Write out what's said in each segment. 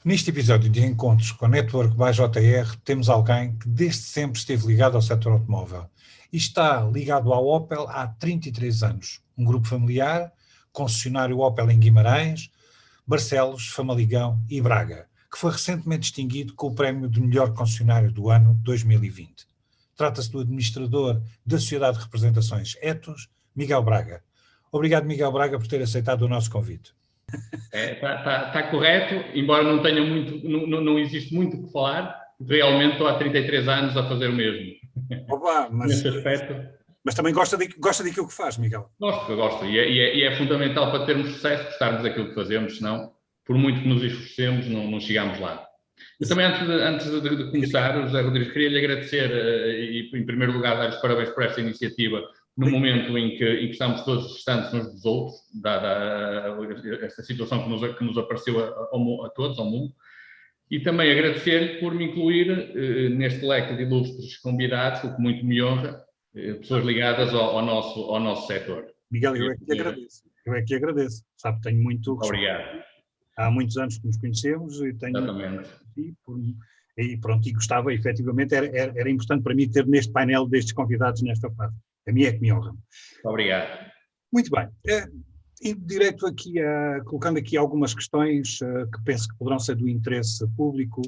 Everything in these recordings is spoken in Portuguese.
Neste episódio de Encontros com a Network by JR, temos alguém que desde sempre esteve ligado ao setor automóvel e está ligado ao Opel há 33 anos. Um grupo familiar, concessionário Opel em Guimarães, Barcelos, Famaligão e Braga, que foi recentemente distinguido com o prémio de melhor concessionário do ano 2020. Trata-se do administrador da Sociedade de Representações Etos, Miguel Braga. Obrigado, Miguel Braga, por ter aceitado o nosso convite. Está correto, embora não tenha muito, não existe muito o que falar, realmente estou há 33 anos a fazer o mesmo. Opa, Nesse aspecto. Mas também gosta daquilo que faz, Miguel. Gosto. E é fundamental para termos sucesso, gostarmos daquilo que fazemos, senão, por muito que nos esforcemos, não chegamos lá. Eu também, antes de começar, José Rodrigues, queria lhe agradecer e, em primeiro lugar, dar os parabéns por esta iniciativa, no momento em que estamos todos distantes uns dos outros, dada esta situação que nos apareceu a todos, ao mundo, e também agradecer-lhe por me incluir neste leque de ilustres convidados, o que muito me honra, pessoas ligadas ao nosso setor. Miguel, eu é que agradeço. Sabe, tenho muito respeito. Obrigado. Há muitos anos que nos conhecemos e tenho... Exatamente. E pronto, e gostava, efetivamente, era importante para mim ter neste painel destes convidados nesta fase. A mim é que me honra. Obrigado. Muito bem. Indo direto aqui, colocando aqui algumas questões que penso que poderão ser do interesse público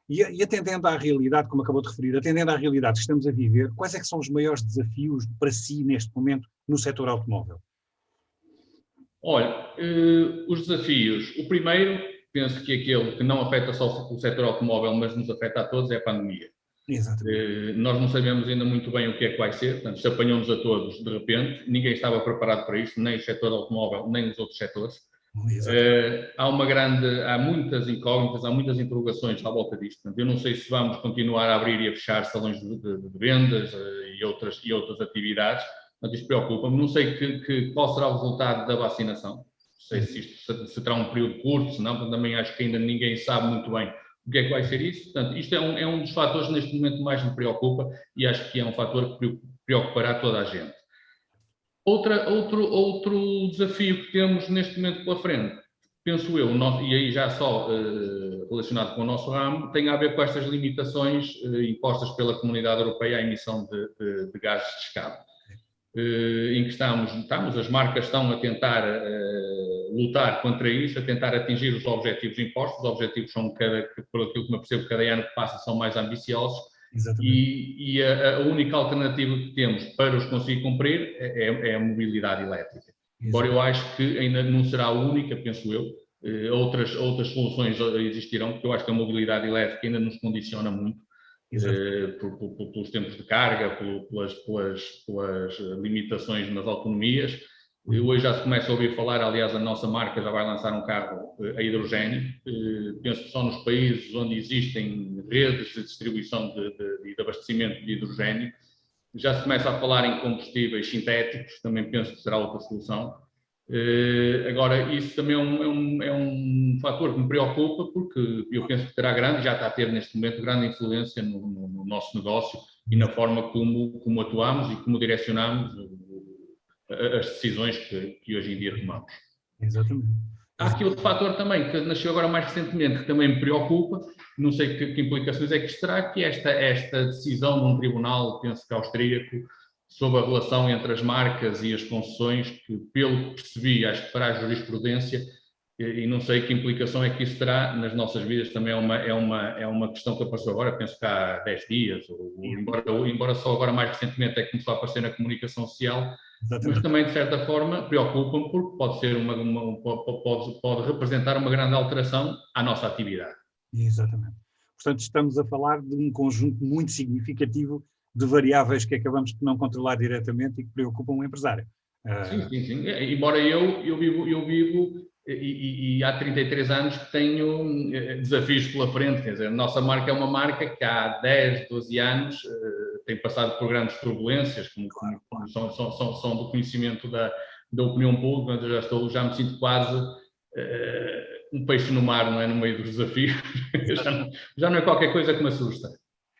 e atendendo à realidade, como acabou de referir, atendendo à realidade que estamos a viver, quais é que são os maiores desafios para si neste momento no setor automóvel? Olha, os desafios. O primeiro, penso que aquele que não afeta só o setor automóvel, mas nos afeta a todos, é a pandemia. Exatamente. Nós não sabemos ainda muito bem o que é que vai ser, portanto, se apanhou-nos a todos de repente, ninguém estava preparado para isto, nem o setor automóvel, nem os outros setores. Há muitas incógnitas, há muitas interrogações à volta disto. Portanto, eu não sei se vamos continuar a abrir e a fechar salões de vendas e outras atividades. Portanto, isto preocupa-me. Não sei qual será o resultado da vacinação. Não sei se isto se terá um período curto, se não, também acho que ainda ninguém sabe muito bem o que é que vai ser isso. Portanto, isto é um dos fatores neste momento mais me preocupa e acho que é um fator que preocupará toda a gente. Outro desafio que temos neste momento pela frente, penso eu, e aí já só relacionado com o nosso ramo, tem a ver com estas limitações impostas pela Comunidade Europeia à emissão de gases de escape. Em que estamos, as marcas estão a tentar lutar contra isso, a tentar atingir os objetivos impostos. Os objetivos são, por aquilo que me percebo, cada ano que passa são mais ambiciosos. E a única alternativa que temos para os conseguir cumprir é a mobilidade elétrica. Embora eu acho que ainda não será a única, penso eu, outras soluções existirão, porque eu acho que a mobilidade elétrica ainda nos condiciona muito. Pelos tempos de carga, pelas limitações nas autonomias. Hoje já se começa a ouvir falar, aliás, a nossa marca já vai lançar um carro a hidrogênio. Penso que só nos países onde existem redes de distribuição e de abastecimento de hidrogênio, já se começa a falar em combustíveis sintéticos, também penso que será outra solução. Agora, isso também é um fator que me preocupa, porque eu penso que terá já está a ter neste momento grande influência no nosso negócio e na forma como atuamos e como direcionamos as decisões que hoje em dia tomamos. Exatamente. Há aqui outro fator também, que nasceu agora mais recentemente, que também me preocupa, não sei que implicações é que terá, que esta decisão de um tribunal, penso que austríaco, sobre a relação entre as marcas e as concessões, que, pelo que percebi, acho que fará jurisprudência, e não sei que implicação é que isso terá nas nossas vidas. Também é uma questão que apareceu agora, penso que há 10 dias, embora só agora mais recentemente é que começou a aparecer na comunicação social. Exatamente. Mas também, de certa forma, preocupa-me, porque pode ser pode representar uma grande alteração à nossa atividade. Exatamente. Portanto, estamos a falar de um conjunto muito significativo de variáveis que acabamos por não controlar diretamente e que preocupam o empresário. Sim. Embora eu vivo e há 33 anos que tenho desafios pela frente. Quer dizer, a nossa marca é uma marca que há 10, 12 anos tem passado por grandes turbulências, como são do conhecimento da opinião pública. Eu já me sinto quase um peixe no mar, não é? No meio dos desafios. já não é qualquer coisa que me assusta.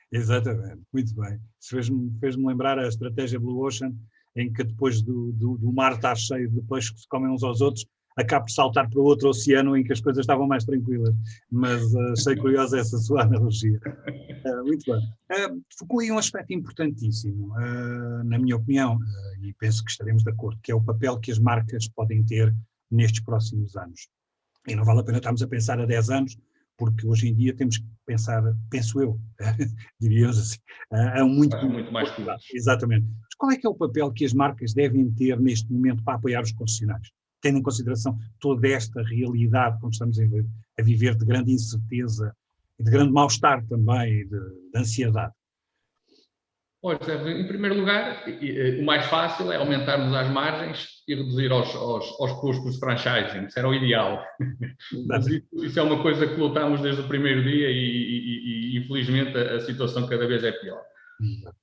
Exatamente, muito bem. Fez-me lembrar a estratégia Blue Ocean, em que depois do mar estar cheio de peixes que se comem uns aos outros, acabo por saltar para outro oceano em que as coisas estavam mais tranquilas, mas achei curiosa essa sua analogia. Muito bem. Focou aí um aspecto importantíssimo, na minha opinião, e penso que estaremos de acordo, que é o papel que as marcas podem ter nestes próximos anos. E não vale a pena estarmos a pensar a 10 anos, porque hoje em dia temos que pensar, penso eu, diríamos assim, muito mais curto. Exatamente. Mas qual é que é o papel que as marcas devem ter neste momento para apoiar os profissionais? Tendo em consideração toda esta realidade, como estamos a viver, de grande incerteza e de grande mal-estar também, de ansiedade. Olha, em primeiro lugar, o mais fácil é aumentarmos as margens e reduzir aos custos de franchising. Isso era o ideal. Mas isso é uma coisa que lutámos desde o primeiro dia e infelizmente a situação cada vez é pior.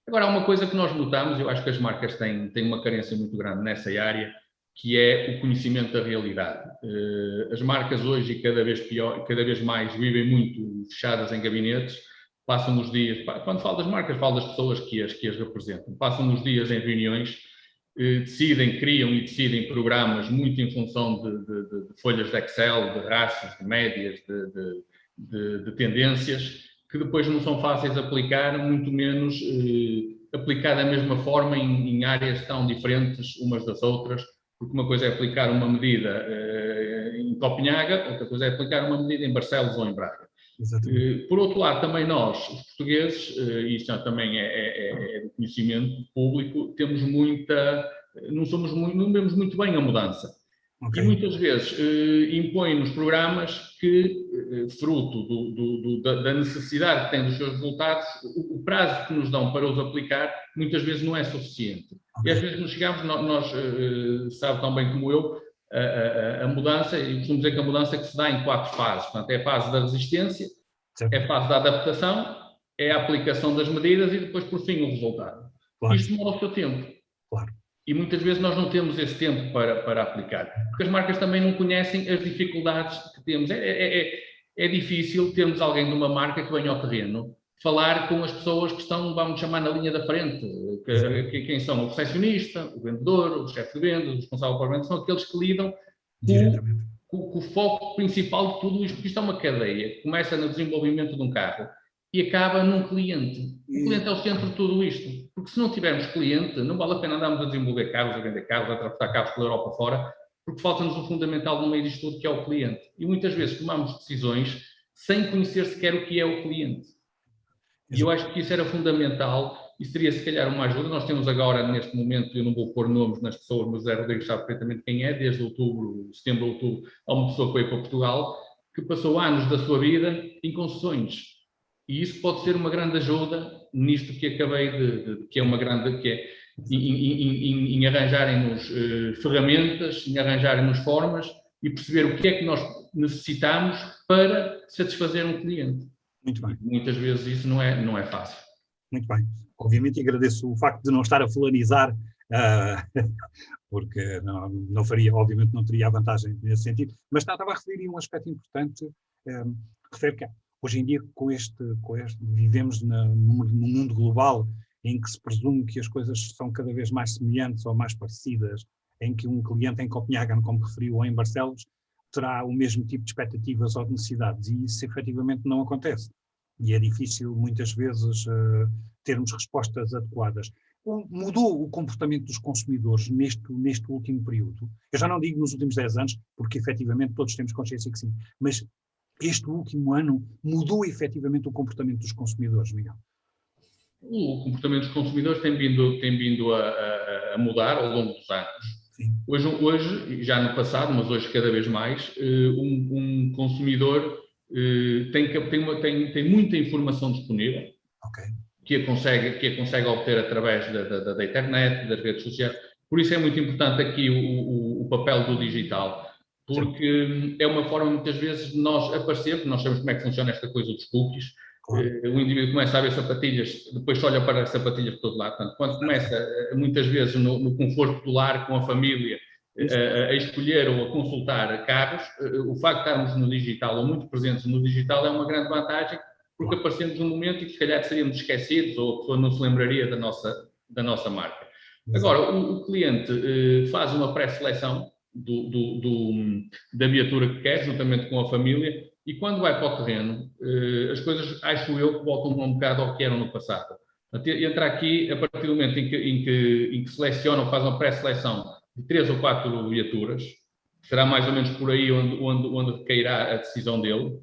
Agora, há uma coisa que nós notamos, eu acho que as marcas têm uma carência muito grande nessa área, que é o conhecimento da realidade. As marcas hoje, cada vez mais, vivem muito fechadas em gabinetes, passam os dias, quando falo das marcas, falo das pessoas que as representam, passam os dias em reuniões, criam e decidem programas muito em função de folhas de Excel, de rastros, de médias, de tendências, que depois não são fáceis de aplicar, muito menos aplicar da mesma forma em áreas tão diferentes umas das outras, porque uma coisa é aplicar uma medida em Copenhaga, outra coisa é aplicar uma medida em Barcelos ou em Braga. Por outro lado, também nós, os portugueses, e isto também é do conhecimento público, temos não vemos muito bem a mudança. Okay. E muitas vezes impõem-nos programas que, fruto da necessidade que têm dos seus resultados, o prazo que nos dão para os aplicar muitas vezes não é suficiente. Okay. E às vezes nos chegamos, nós sabe tão bem como eu, a mudança, e costumo dizer que a mudança que se dá em 4 fases. Portanto, é a fase da resistência, é a fase da adaptação, é a aplicação das medidas e depois, por fim, o resultado. Claro. Isto demora o seu tempo. Claro. E muitas vezes nós não temos esse tempo para aplicar. Porque as marcas também não conhecem as dificuldades que temos. É difícil termos alguém de uma marca que venha ao terreno falar com as pessoas que estão, vamos chamar, na linha da frente. Quem são? O recepcionista, o vendedor, o chefe de vendas, o responsável por vendas, são aqueles que lidam com o foco principal de tudo isto, porque isto é uma cadeia que começa no desenvolvimento de um carro e acaba num cliente. O cliente é o centro de tudo isto. Porque se não tivermos cliente, não vale a pena andarmos a desenvolver carros, a vender carros, a transportar carros pela Europa fora, porque falta-nos o fundamental no meio disto tudo, que é o cliente. E muitas vezes tomamos decisões sem conhecer sequer o que é o cliente. E eu acho que isso era fundamental e seria se calhar uma ajuda. Nós temos agora, neste momento, eu não vou pôr nomes nas pessoas, mas o Zé Rodrigues sabe perfeitamente quem é, desde setembro, outubro, há uma pessoa que veio para Portugal, que passou anos da sua vida em concessões. E isso pode ser uma grande ajuda nisto que acabei que é uma grande, que é em arranjarem-nos ferramentas, em arranjarem-nos formas e perceber o que é que nós necessitamos para satisfazer um cliente. Muito bem. E muitas vezes isso não é fácil. Muito bem. Obviamente agradeço o facto de não estar a fulanizar, porque não faria, obviamente não teria a vantagem nesse sentido, mas estava a referir um aspecto importante, refere que hoje em dia vivemos num mundo global em que se presume que as coisas são cada vez mais semelhantes ou mais parecidas, em que um cliente em Copenhagen, como referiu, ou em Barcelos, terá o mesmo tipo de expectativas ou de necessidades, e isso efetivamente não acontece. E é difícil, muitas vezes, termos respostas adequadas. Mudou o comportamento dos consumidores neste último período? Eu já não digo nos últimos 10 anos, porque efetivamente todos temos consciência que sim, mas este último ano mudou efetivamente o comportamento dos consumidores, Miguel? O comportamento dos consumidores tem vindo a mudar ao longo dos anos. Hoje, já no passado, mas hoje cada vez mais, um consumidor tem muita informação disponível, okay, que a consegue obter através da internet, das redes sociais. Por isso é muito importante aqui o papel do digital, porque é uma forma muitas vezes de nós aparecermos, nós sabemos como é que funciona esta coisa dos cookies. Claro. O indivíduo começa a ver sapatilhas, depois olha para as sapatilhas por todo lado. Portanto, quando começa, muitas vezes, no conforto do lar, com a família, a escolher ou a consultar carros, o facto de estarmos no digital ou muito presentes no digital é uma grande vantagem, porque aparecemos num momento em que se calhar seríamos esquecidos ou a pessoa não se lembraria da nossa marca. Agora, o cliente faz uma pré-seleção da viatura que quer, juntamente com a família, e quando vai para o terreno, as coisas, acho eu, que voltam um bocado ao que eram no passado. Entra aqui, a partir do momento em que selecionam, fazem uma pré-seleção de 3 ou 4 viaturas, será mais ou menos por aí onde recairá a decisão dele,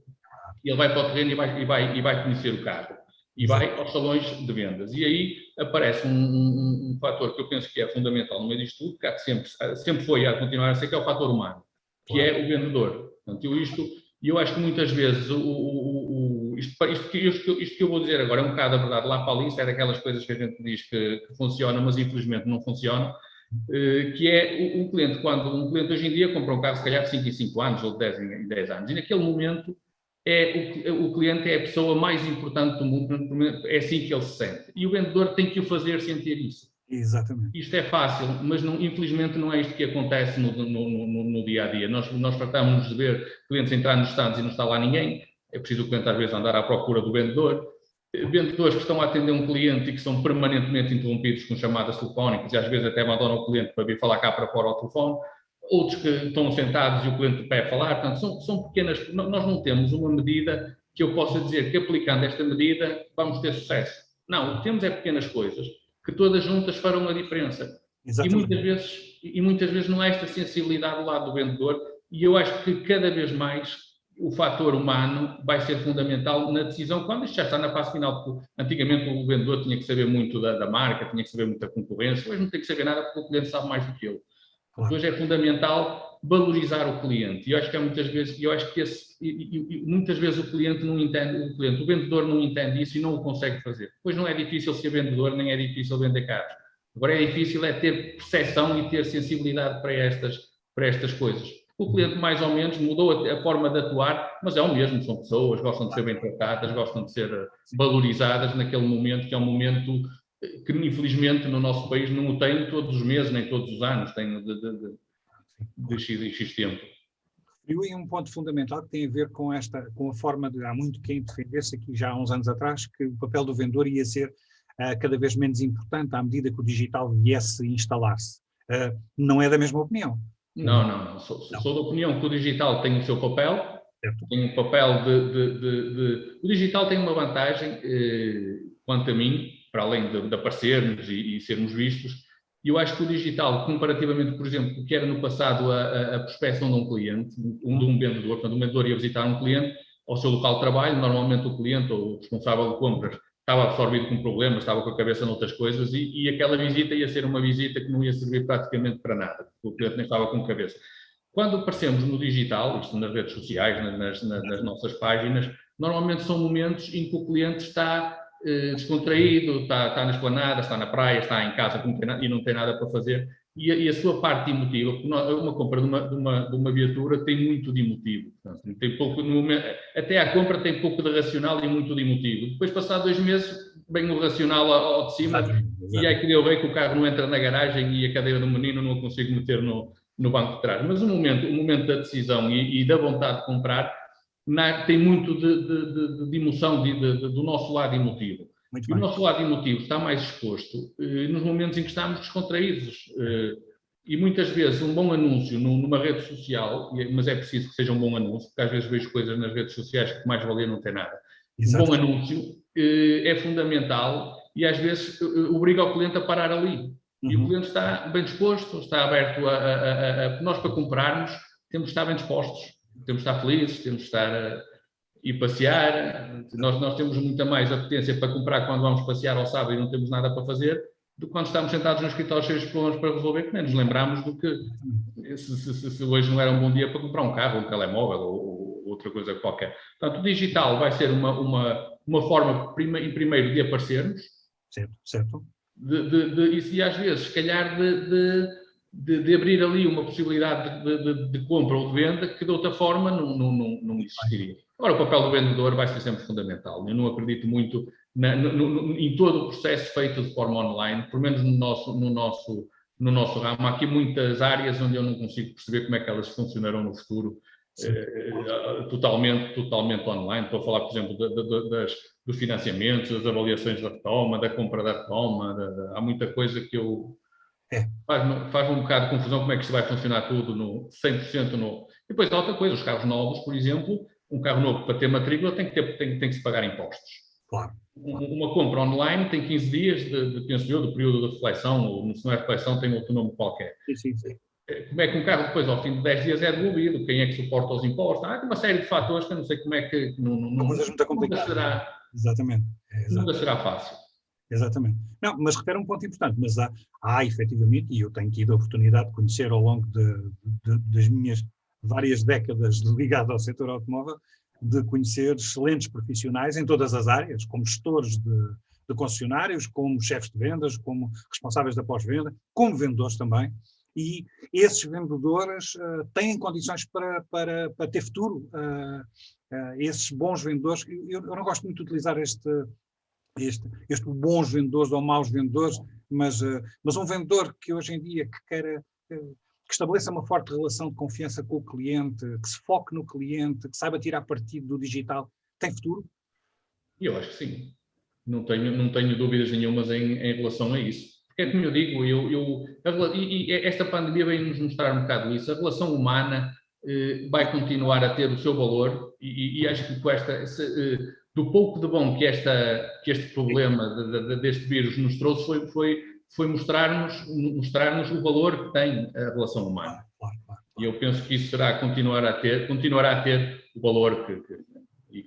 e ele vai para o terreno e vai conhecer o carro, e vai aos salões de vendas. E aí aparece um fator que eu penso que é fundamental no meio disto tudo, que sempre foi e há de continuar a ser, que é o fator humano, que é o vendedor. Portanto, eu acho que muitas vezes isto que eu vou dizer agora é um bocado a verdade lá para ali, é daquelas coisas que a gente diz que funciona, mas infelizmente não funciona, que é o cliente, quando um cliente hoje em dia compra um carro se calhar de 5 em 5 anos ou de 10 em 10 anos, e naquele momento o cliente é a pessoa mais importante do mundo, é assim que ele se sente. E o vendedor tem que o fazer sentir isso. Exatamente. Isto é fácil, mas infelizmente não é isto que acontece no dia a dia. Nós tratamos de ver clientes entrar nos stands e não está lá ninguém. É preciso o cliente às vezes andar à procura do vendedor. Vendedores que estão a atender um cliente e que são permanentemente interrompidos com chamadas telefónicas e às vezes até abandonam o cliente para vir falar cá para fora ao telefone. Outros que estão sentados e o cliente pede falar. Portanto, são pequenas. Nós não temos uma medida que eu possa dizer que aplicando esta medida vamos ter sucesso. Não, o que temos é pequenas coisas que todas juntas farão a diferença. E muitas vezes não há esta sensibilidade do lado do vendedor, e eu acho que cada vez mais o fator humano vai ser fundamental na decisão, quando isto já está na fase final, porque antigamente o vendedor tinha que saber muito da marca, tinha que saber muito da concorrência, hoje não tem que saber nada porque o cliente sabe mais do que ele. Claro. Hoje é fundamental valorizar o cliente, e eu acho que muitas vezes o cliente não entende, o vendedor não entende isso e não o consegue fazer. Pois não é difícil ser vendedor, nem é difícil vender carros. Agora é difícil ter percepção e ter sensibilidade para estas coisas. O cliente mais ou menos mudou a forma de atuar, mas é o mesmo, são pessoas, gostam de ser bem tratadas, gostam de ser valorizadas naquele momento, que é um momento que infelizmente no nosso país não o tem todos os meses, nem todos os anos, tem de X tempo. E um ponto fundamental que tem a ver com a forma de, há muito quem defendesse aqui já há uns anos atrás, que o papel do vendedor ia ser cada vez menos importante à medida que o digital viesse instalar-se. Não é da mesma opinião? Não. Sou da opinião que o digital tem o seu papel, tem um papel O digital tem uma vantagem, quanto a mim, para além de aparecermos e sermos vistos, e eu acho que o digital, comparativamente, por exemplo, o que era no passado a prospecção de um cliente, de um vendedor, portanto, um vendedor ia visitar um cliente ao seu local de trabalho, normalmente o cliente ou o responsável de compras estava absorvido com problemas, estava com a cabeça noutras coisas e aquela visita ia ser uma visita que não ia servir praticamente para nada, porque o cliente nem estava com a cabeça. Quando aparecemos no digital, isto nas redes sociais, nas nossas páginas, normalmente são momentos em que o cliente está descontraído, está na esplanada, está na praia, está em casa e não tem nada para fazer, e a sua parte emotiva, porque uma compra de uma viatura tem muito de emotivo, portanto, tem pouco, até a compra tem pouco de racional e muito de emotivo. Depois, passado 2 meses, vem o racional ao de cima, exatamente. E é que eu vejo que o carro não entra na garagem e a cadeira do menino não consigo meter no banco de trás. Mas o momento da decisão e da vontade de comprar tem muito de emoção do nosso lado emotivo. E o nosso lado emotivo está mais exposto nos momentos em que estamos descontraídos. E muitas vezes um bom anúncio numa rede social, mas é preciso que seja um bom anúncio, porque às vezes vejo coisas nas redes sociais que mais valia não tem nada. Exatamente. Um bom anúncio é fundamental e às vezes obriga o cliente a parar ali. E o cliente está bem disposto, está aberto nós para comprarmos, temos de estar bem dispostos. Temos de estar felizes, temos de estar ir passear. Nós temos muita mais apetência para comprar quando vamos passear ao sábado e não temos nada para fazer, do que quando estamos sentados no escritório cheios de problemas para resolver, que nem nos lembramos do que se hoje não era um bom dia para comprar um carro, um telemóvel ou outra coisa qualquer. Portanto, o digital vai ser uma forma, em primeiro, de aparecermos. Certo. E às vezes, se calhar, de abrir ali uma possibilidade de compra ou de venda que de outra forma não existiria. Agora, o papel do vendedor vai ser sempre fundamental. Eu não acredito muito em todo o processo feito de forma online, pelo menos no nosso ramo. Há aqui muitas áreas onde eu não consigo perceber como é que elas funcionarão no futuro, totalmente online. Estou a falar, por exemplo, dos financiamentos, das avaliações da retoma, da compra da retoma. Há muita coisa que eu Faz-me um bocado de confusão como é que isto vai funcionar tudo no 100% no... E depois há outra coisa, os carros novos, por exemplo, um carro novo para ter matrícula tem que se pagar impostos. Claro. Uma compra online tem 15 dias penso eu, do período de reflexão, ou se não é reflexão tem outro nome qualquer. Sim. Como é que um carro depois, ao fim de 10 dias, é devolvido? Quem é que suporta os impostos? Há uma série de fatores que eu não sei como é que... Nunca será... Exatamente. Nunca será fácil. Exatamente. Não, mas refere um ponto importante, mas há efetivamente, e eu tenho tido a oportunidade de conhecer ao longo das minhas várias décadas ligado ao setor automóvel, de conhecer excelentes profissionais em todas as áreas, como gestores de concessionários, como chefes de vendas, como responsáveis da pós-venda, como vendedores também, e esses vendedores têm condições para ter futuro. Esses bons vendedores, eu não gosto muito de utilizar este bons vendedores ou maus vendedores, mas um vendedor que hoje em dia que queira, que estabeleça uma forte relação de confiança com o cliente, que se foque no cliente, que saiba tirar partido do digital, tem futuro? Eu acho que sim. Não tenho dúvidas nenhumas em relação a isso. Porque é como eu digo, e esta pandemia veio-nos mostrar um bocado isso. A relação humana vai continuar a ter o seu valor e acho que do pouco de bom que este problema deste vírus nos trouxe foi mostrar-nos o valor que tem a relação humana. Claro. E eu penso que isso continuará a ter o valor e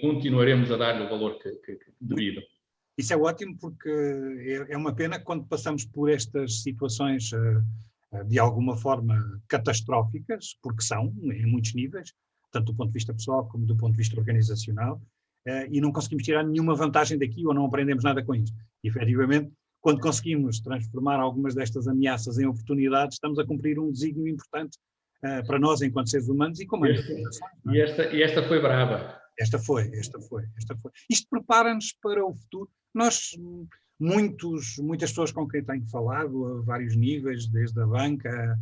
continuaremos a dar-lhe o valor que devido. Isso é ótimo porque é uma pena quando passamos por estas situações de alguma forma catastróficas, porque são, em muitos níveis, tanto do ponto de vista pessoal como do ponto de vista organizacional, e não conseguimos tirar nenhuma vantagem daqui ou não aprendemos nada com isso. E, efetivamente, quando conseguimos transformar algumas destas ameaças em oportunidades, estamos a cumprir um desígnio importante para nós enquanto seres humanos e como E esta foi brava. Esta foi. Isto prepara-nos para o futuro. Nós, muitas pessoas com quem tenho falado, a vários níveis, desde a banca,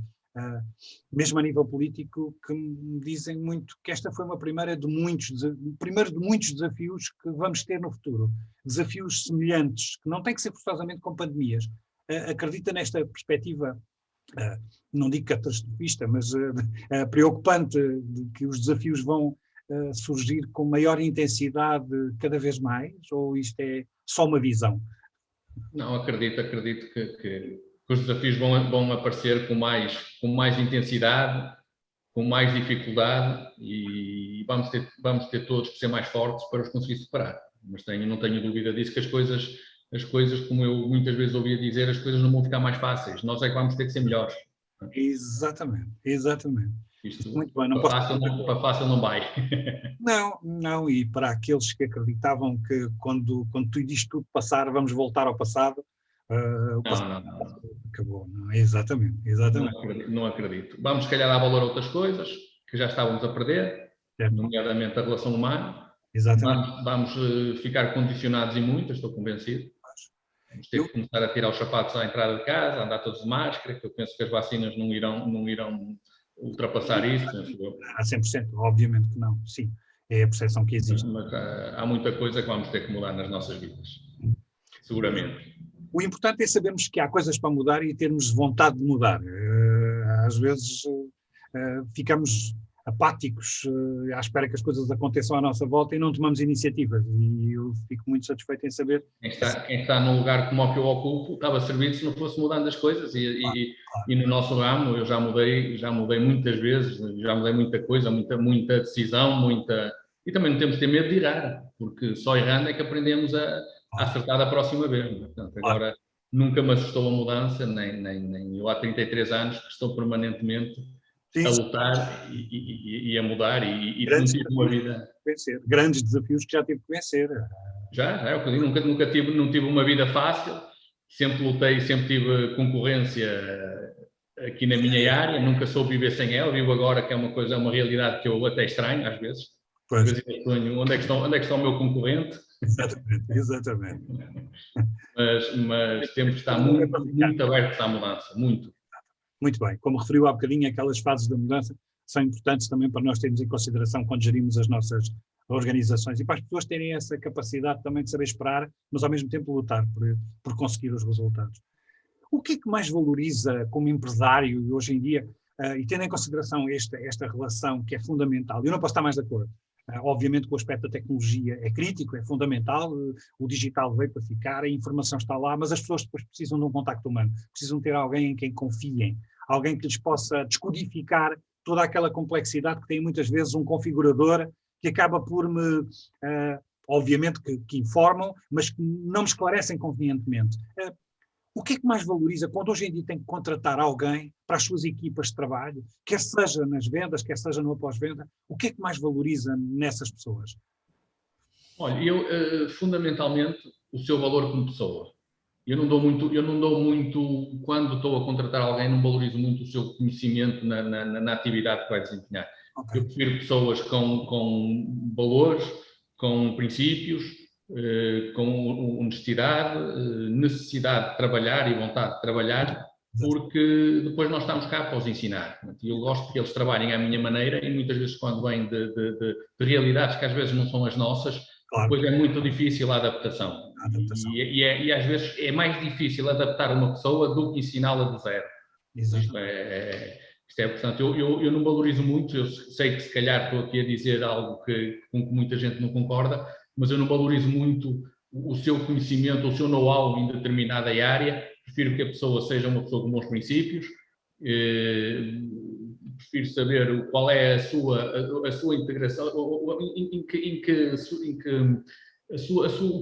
mesmo a nível político, que me dizem muito que esta foi o primeiro de muitos desafios que vamos ter no futuro. Desafios semelhantes, que não têm que ser forçosamente com pandemias. Acredita nesta perspectiva, não digo catastrofista, mas preocupante, de que os desafios vão surgir com maior intensidade cada vez mais, ou isto é só uma visão? Não, acredito que os desafios vão aparecer com mais intensidade, com mais dificuldade e vamos ter todos que ser mais fortes para os conseguir superar. Mas não tenho dúvida disso, que as coisas, como eu muitas vezes ouvia dizer, as coisas não vão ficar mais fáceis. Nós é que vamos ter que ser melhores. Exatamente. Isto muito bem, não para fácil não vai. Não, e para aqueles que acreditavam que quando tudo isto tudo passar, vamos voltar ao passado, o passado acabou. Não, exatamente. Não acredito. Vamos, se calhar, dar valor a outras coisas que já estávamos a perder, nomeadamente a relação humana. Exatamente. Vamos ficar condicionados em muitas, estou convencido. Vamos ter que começar a tirar os sapatos à entrada de casa, andar todos de máscara, que eu penso que as vacinas não irão ultrapassar isso, penso eu. A 100%, obviamente que não, sim. É a percepção que existe. Mas há muita coisa que vamos ter que mudar nas nossas vidas, seguramente. O importante é sabermos que há coisas para mudar e termos vontade de mudar. Às vezes ficamos apáticos à espera que as coisas aconteçam à nossa volta e não tomamos iniciativas. E eu fico muito satisfeito em saber... Quem está num lugar como o que eu ocupo estava servido se não fosse mudando as coisas. E no nosso ramo eu já mudei muitas vezes, já mudei muita coisa, muita decisão, E também não temos de ter medo de errar, porque só errando é que aprendemos a acertar da próxima vez. Portanto, agora nunca me assustou a mudança, nem eu há 33 anos que estou permanentemente a lutar e a mudar e tive uma vida... Grandes desafios que já tive que vencer. Já é o que eu digo, não tive uma vida fácil, sempre lutei, sempre tive concorrência aqui na minha área, nunca soube viver sem ela, vivo agora que é uma realidade que eu até estranho às vezes. Às vezes eu sonho, onde é que está o meu concorrente? Exatamente. Mas temos que estar muito abertos à mudança, muito. Muito bem, como referiu há bocadinho, aquelas fases da mudança são importantes também para nós termos em consideração quando gerimos as nossas organizações e para as pessoas terem essa capacidade também de saber esperar, mas ao mesmo tempo lutar por conseguir os resultados. O que é que mais valoriza como empresário hoje em dia, e tendo em consideração esta relação que é fundamental? Eu não posso estar mais de acordo. Obviamente que o aspecto da tecnologia é crítico, é fundamental, o digital veio para ficar, a informação está lá, mas as pessoas depois precisam de um contacto humano, precisam ter alguém em quem confiem, alguém que lhes possa descodificar toda aquela complexidade que tem muitas vezes um configurador que acaba por me, obviamente que informam, mas que não me esclarecem convenientemente. O que é que mais valoriza quando hoje em dia tem que contratar alguém para as suas equipas de trabalho, quer seja nas vendas, quer seja no pós-venda, o que é que mais valoriza nessas pessoas? Olha, eu, fundamentalmente, o seu valor como pessoa. Eu não dou muito, quando estou a contratar alguém, não valorizo muito o seu conhecimento na atividade que vai desempenhar. Okay. Eu prefiro pessoas com valores, com princípios, com honestidade, necessidade de trabalhar e vontade de trabalhar, porque depois nós estamos cá para os ensinar. E eu gosto que eles trabalhem à minha maneira e muitas vezes quando vêm de realidades que às vezes não são as nossas, claro, depois é muito difícil a adaptação. E às vezes é mais difícil adaptar uma pessoa do que ensiná-la do zero. Isto é, portanto, eu não valorizo muito, eu sei que se calhar estou aqui a dizer algo com que muita gente não concorda, mas eu não valorizo muito o seu conhecimento, o seu know-how em determinada área. Prefiro que a pessoa seja uma pessoa com bons princípios, prefiro saber qual é a sua integração, o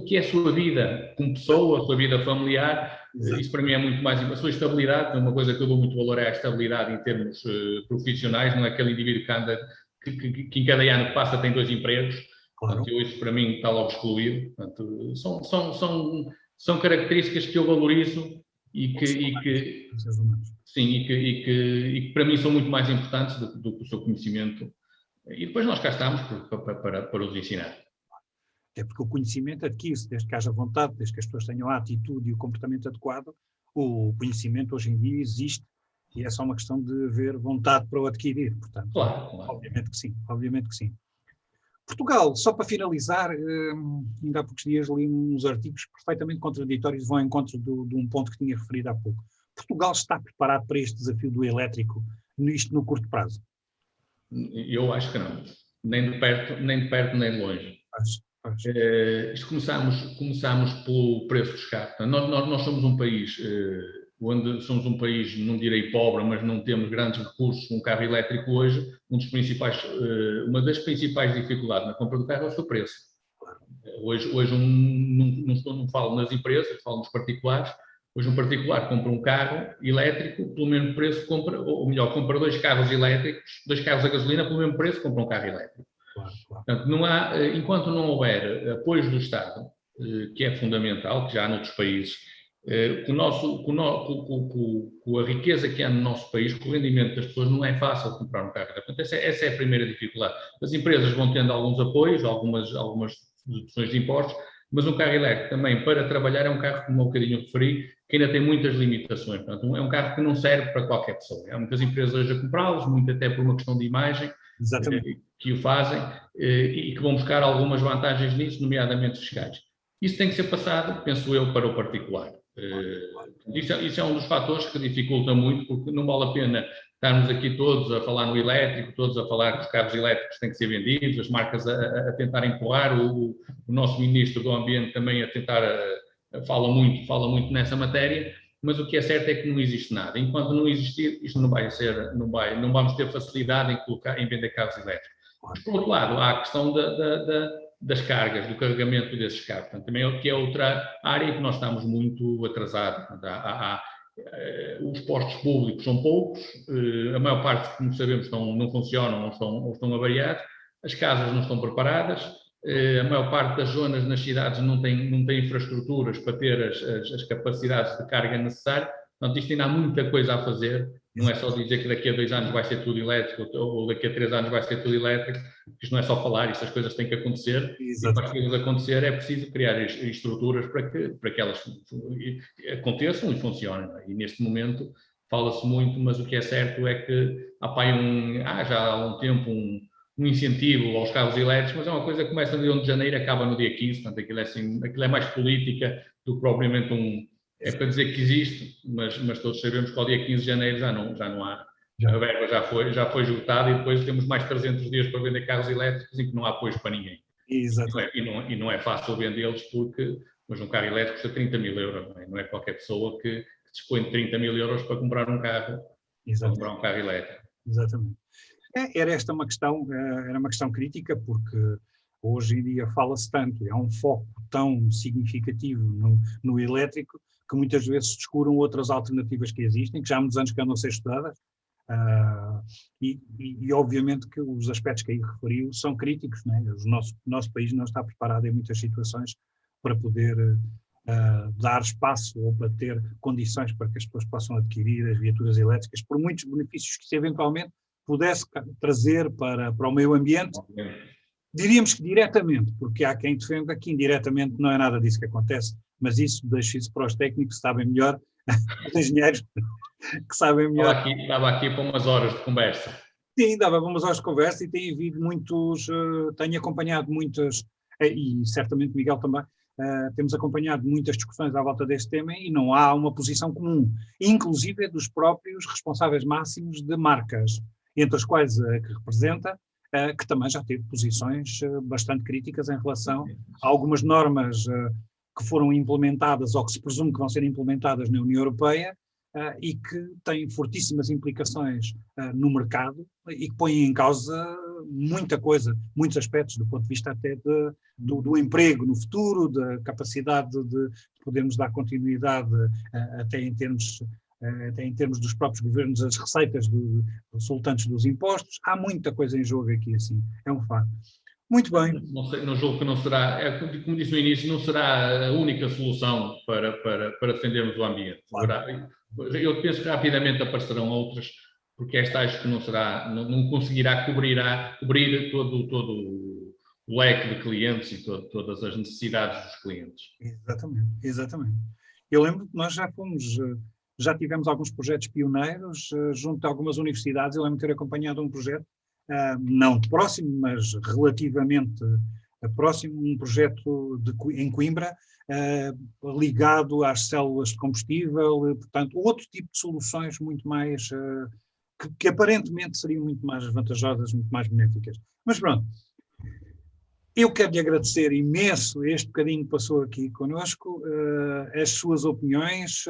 que é a sua vida como pessoa, a sua vida familiar. Exato. Isso para mim é muito mais importante. A sua estabilidade, uma coisa que eu dou muito valor é a estabilidade em termos profissionais, não é aquele indivíduo que anda, que em cada ano que passa tem 2 empregos. Claro. Portanto, isso para mim está logo excluído. Portanto, são características que eu valorizo e que para mim são muito mais importantes do que o seu conhecimento. E depois nós cá estamos para os ensinar. É porque o conhecimento adquire-se desde que haja vontade, desde que as pessoas tenham a atitude e o comportamento adequado. O conhecimento hoje em dia existe e é só uma questão de haver vontade para o adquirir. Portanto, claro. Obviamente que sim, obviamente que sim. Portugal, só para finalizar, ainda há poucos dias li uns artigos perfeitamente contraditórios, vão ao encontro de um ponto que tinha referido há pouco. Portugal está preparado para este desafio do elétrico, isto no curto prazo? Eu acho que não. Nem de perto, nem de longe. Começamos pelo preço de escape. Nós somos um país onde somos um país, não direi pobre, mas não temos grandes recursos. Um carro elétrico hoje, uma das principais dificuldades na compra do carro é o seu preço. Hoje não falo nas empresas, falo nos particulares. Hoje um particular compra um carro elétrico, pelo mesmo preço compra, ou melhor, compra 2 carros elétricos, 2 carros a gasolina, pelo mesmo preço compra um carro elétrico. Claro. Portanto, enquanto não houver apoios do Estado, que é fundamental, que já há noutros países, com a riqueza que há no nosso país, com o rendimento das pessoas, não é fácil comprar um carro. Portanto, essa é a primeira dificuldade. As empresas vão tendo alguns apoios, algumas deduções de impostos, mas um carro elétrico também, para trabalhar, é um carro, como um bocadinho referi, que ainda tem muitas limitações. Portanto, é um carro que não serve para qualquer pessoa. Há muitas empresas a comprá-los, muito até por uma questão de imagem, que o fazem e que vão buscar algumas vantagens nisso, nomeadamente fiscais. Isso tem que ser passado, penso eu, para o particular. Isso é um dos fatores que dificulta muito, porque não vale a pena estarmos aqui todos a falar no elétrico, todos a falar que os carros elétricos têm que ser vendidos, as marcas a tentar empurrar, o nosso Ministro do Ambiente também a tentar, fala muito nessa matéria, mas o que é certo é que não existe nada. Enquanto não existir, isto não vamos ter facilidade em vender carros elétricos. Mas, por outro lado, há a questão das cargas, do carregamento desses carros. Portanto, também que é outra área que nós estamos muito atrasados. Os postos públicos são poucos, a maior parte, como sabemos, não funcionam ou estão avariados, as casas não estão preparadas, a maior parte das zonas nas cidades não tem infraestruturas para ter as capacidades de carga necessárias. Portanto, isto ainda há muita coisa a fazer. Não é só dizer que daqui a 2 anos vai ser tudo elétrico ou daqui a 3 anos vai ser tudo elétrico. Isto não é só falar, essas coisas têm que acontecer. Exato. E para as coisas acontecer é preciso criar estruturas para que elas aconteçam e funcionem. E neste momento fala-se muito, mas o que é certo é que já há um tempo um incentivo aos carros elétricos, mas é uma coisa que começa no dia 1 de janeiro e acaba no dia 15. Portanto, aquilo é mais política do que propriamente É para dizer que existe, mas todos sabemos que ao dia 15 de janeiro já não há. A verba já foi esgotada e depois temos mais 300 dias para vender carros elétricos e que não há apoio para ninguém. Exatamente. E não é fácil vendê-los porque, mas um carro elétrico custa 30 mil euros, não é qualquer pessoa que dispõe de 30 mil euros para comprar um carro, elétrico. Exatamente. Era esta uma questão, era uma questão crítica, porque hoje em dia fala-se tanto, é um foco tão significativo no elétrico, que muitas vezes se descuram outras alternativas que existem, que já há muitos anos que andam a ser estudadas, e obviamente que os aspectos que aí referiu são críticos, né? O nosso país não está preparado em muitas situações para poder dar espaço ou para ter condições para que as pessoas possam adquirir as viaturas elétricas, por muitos benefícios que se eventualmente pudesse trazer para o meio ambiente. Diríamos que diretamente, porque há quem defenda que indiretamente não é nada disso que acontece, mas isso deixa isso para os técnicos que sabem melhor, os engenheiros que sabem melhor. Estava aqui para umas horas de conversa. Sim, dava umas horas de conversa e tem havido muitos, tenho acompanhado muitas, e certamente Miguel também, temos acompanhado muitas discussões à volta deste tema e não há uma posição comum, inclusive dos próprios responsáveis máximos de marcas, entre as quais a que representa, que também já teve posições bastante críticas em relação a algumas normas que foram implementadas ou que se presume que vão ser implementadas na União Europeia e que têm fortíssimas implicações no mercado e que põem em causa muita coisa, muitos aspectos do ponto de vista até do emprego no futuro, da capacidade de podermos dar continuidade até em termos dos próprios governos, as receitas resultantes dos impostos. Há muita coisa em jogo aqui, assim, é um facto. Muito bem. Não julgo que não será, como disse no início, não será a única solução para defendermos o ambiente. Claro. Eu penso que rapidamente aparecerão outras, porque esta acho que não conseguirá cobrir todo o leque de clientes e todas as necessidades dos clientes. Exatamente. Eu lembro que nós já tivemos alguns projetos pioneiros junto a algumas universidades. Eu lembro de ter acompanhado um projeto, não próximo, mas relativamente próximo, um projeto em Coimbra, ligado às células de combustível, portanto, outro tipo de soluções muito mais, que aparentemente seriam muito mais vantajosas, muito mais benéficas. Mas pronto. Eu quero lhe agradecer imenso este bocadinho que passou aqui connosco, as suas opiniões,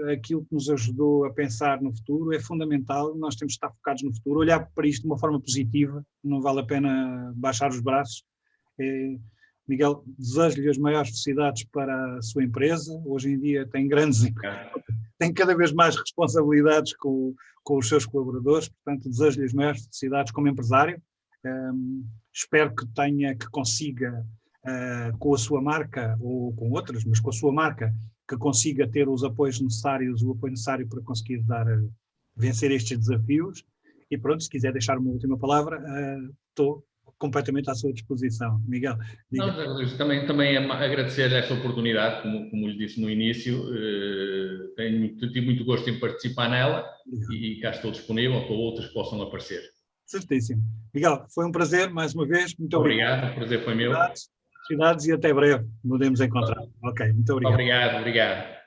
aquilo que nos ajudou a pensar no futuro. É fundamental, nós temos de estar focados no futuro, olhar para isto de uma forma positiva, não vale a pena baixar os braços. Miguel, desejo-lhe as maiores felicidades para a sua empresa. Hoje em dia tem cada vez mais responsabilidades com os seus colaboradores, portanto desejo-lhe as maiores felicidades como empresário. Espero que consiga, com a sua marca, ou com outras, mas com a sua marca, que consiga ter os apoios necessários, o apoio necessário para conseguir vencer estes desafios. E pronto, se quiser deixar uma última palavra, estou completamente à sua disposição. Miguel, diga. Não, também agradecer esta oportunidade, como lhe disse no início, tive muito gosto em participar nela e cá estou disponível para outros que possam aparecer. Certíssimo. Miguel, foi um prazer, mais uma vez. Muito obrigado. O prazer foi meu. Felicidades e até breve. Podemos encontrar. Ok, muito obrigado. Obrigado.